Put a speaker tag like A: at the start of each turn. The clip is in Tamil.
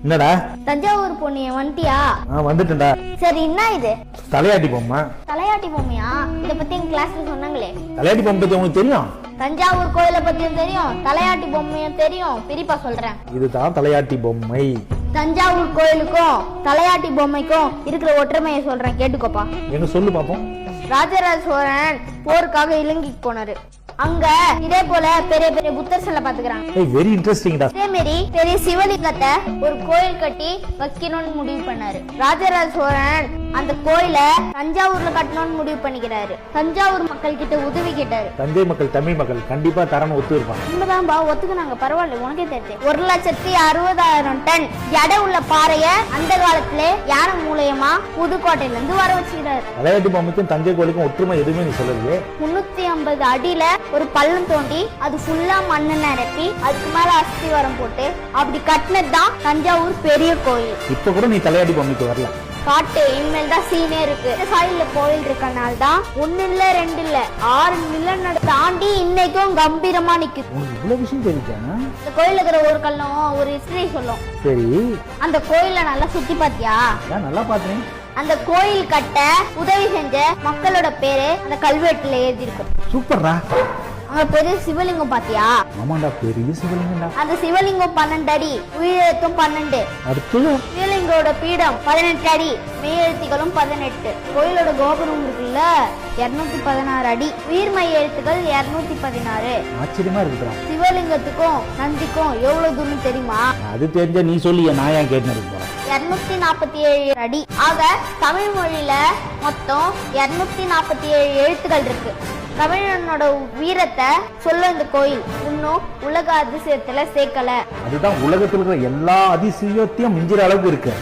A: என்னடா?
B: தஞ்சாவூர் பொண்ணிய வந்துட்டியா?
A: வந்துட்டேன்டா.
B: சரி, என்ன இது?
A: தலையாட்டி பொம்மை.
B: தலையாட்டி பொம்மையா? இத பத்தி எங்க கிளாஸ்ல சொன்னாங்களே.
A: தலையாட்டி பொம்மை பத்தி உங்களுக்கு தெரியும்?
B: தஞ்சாவூர் கோயிலை பத்தியும் தெரியும், தலையாட்டி பொம்மையும் தெரியும். பிரிப்பா சொல்றேன்.
A: இதுதான் தலையாட்டி பொம்மை.
B: தஞ்சாவூர் கோயிலுக்கும் தலையாட்டி பொம்மைக்கும் இருக்கிற ஒற்றுமையை சொல்றேன், கேட்டுக்கோப்பா.
A: எங்க சொல்லு பாப்போம்.
B: ராஜராஜ சோழன் போருக்காக இலங்கைக்கு போனாரு. அங்க இதே போல பெரிய பெரிய புத்தர் சிலை பாத்துக்கிறாங்க.
A: வெரி இன்ட்ரெஸ்டிங்டா.
B: அதே மாதிரி பெரிய சிவலிங்கத்தை ஒரு கோயில் கட்டி வைக்கணும்னு முடிவு பண்ணாரு. ராஜராஜ சோழன் அந்த கோயில தஞ்சாவூர்ல கட்டணும்னு முடிவு பண்ணிக்கிறாரு. தஞ்சாவூர் மக்கள் கிட்ட உதவி கேட்டாரு.
A: தஞ்சை மக்கள், தமிழ் மக்கள் கண்டிப்பா தரணும் ஒத்து இருப்பாங்க.
B: உண்மைதான்பா, ஒத்துக்குனாங்க. பரவாயில்ல, உனக்கே தெரியும். 1,60,60,000 டன் எடை உள்ள பாறைய அந்த காலத்திலே யானை மூலியமா புதுக்கோட்டையில இருந்து வர வச்சுக்கிறாரு.
A: தலையாட்டி பொம்மைக்கும் தஞ்சை கோயிலுக்கும் ஒற்றுமை எதுவுமே நீ சொல்லலையே.
B: 350 அடியில ஒரு பள்ளம் தோண்டி அது ஃபுல்லா மண்ணு நிரப்பி அதுக்கு மேல அஸ்திவாரம் போட்டு அப்படி கட்டினதுதான் தஞ்சாவூர் பெரிய கோயில்.
A: இப்ப கூட நீ தலையாட்டி பொம்மைக்கு வரல.
B: காட்டு இனிமேல் தான் சீனே இருக்கு. சாயில கோயில் இருக்கனால தான் 1 இல்ல 2 இல்ல 6 மில்லியன் தாண்டி இன்னைக்கும் கம்பீரமா நிக்குது.
A: இவ்வளவு விஷயம் தெரிஞ்சானா?
B: இந்த கோயில இருக்கிற ஒரு கல்லும் ஒரு ஹிஸ்டரி சொல்லும்.
A: சரி,
B: அந்த கோயில நல்லா சுத்தி பாத்தியா?
A: நல்லா பாத்தேன்.
B: அந்த கோயில் கட்ட உதவி செஞ்ச மக்களோட பேரு அந்த கல்வெட்டுல எழுதி இருக்கும்.
A: சூப்பர்ரா.
B: அங்க பெரிய சிவலிங்கம் பாத்தியா?
A: ஆமாண்டா, பெரிய சிவலிங்கம்டா.
B: அந்த சிவலிங்கம் 12 அடி, உயிரெழுத்தும் 12.
A: அடுத்து
B: சிவலிங்கோட பீடம் 18 அடி, மெய்யெழுத்துகளும் 18. கோயிலோட கோபுரம் இருக்குல்ல 216 அடி, உயிர்மெய் எழுத்துக்கள் 216.
A: ஆச்சரியமா இருக்குடா.
B: சிவலிங்கத்துக்கும் நந்திக்கும் எவ்வளவு தூரம் தெரியுமா?
A: அது தெரிஞ்ச நீ சொல்லி நான் ஏன் கேட்டு போறேன்.
B: 247 அடி. ஆக தமிழ் மொழியில மொத்தம் 247 எழுத்துக்கள் இருக்கு. தமிழனோட வீரத்தை சொல்ல இந்த கோயில் இன்னும் உலக அதிசயத்துல சேர்க்கல.
A: அதுதான் உலகத்தில் இருக்கிற எல்லா அதிசயத்தையும் மிஞ்சிற அளவுக்கு இருக்கு.